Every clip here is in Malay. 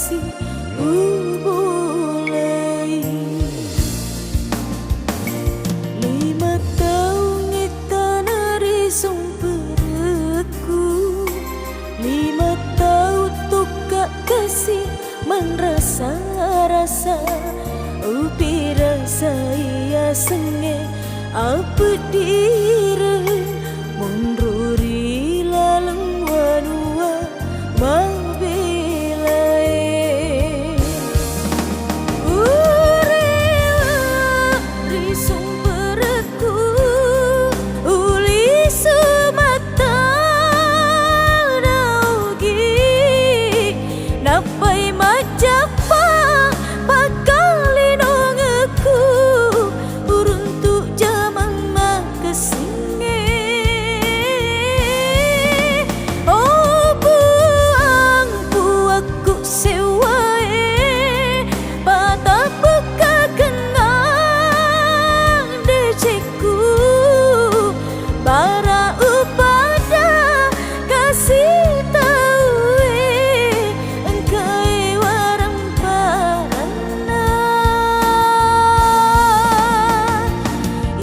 kasih mulai 5 tahun kita nari sumperku 5 tahun tukak kasih merasa-rasa upi rasa ia senge apa diri munruri laleng wanua mabilai urewa risung perku uli semata daugi napai majapa pakalinongeku uruntuk jamang makasinge oh buang puaku sewae patah buka kenang deceku bara upada kasih tahu engkai warang parana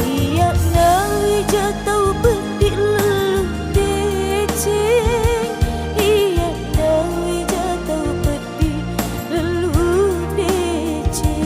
iya ngai jatau bedik leluh deceng iya ngai jatau bedik leluh deceng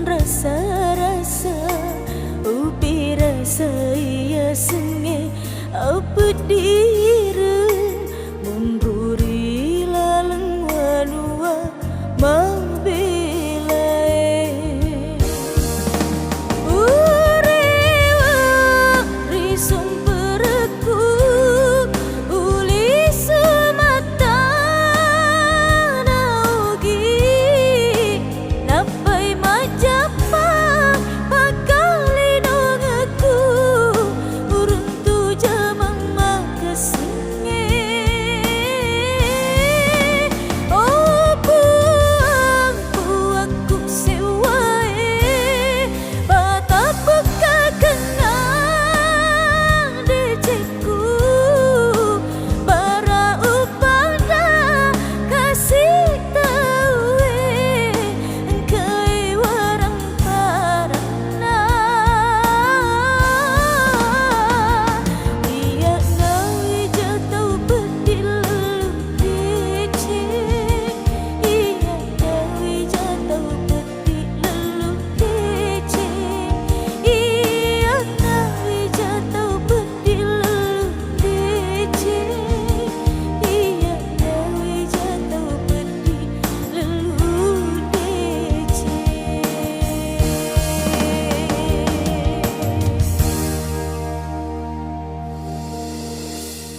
rasa-rasa upi rasa ia senge apa di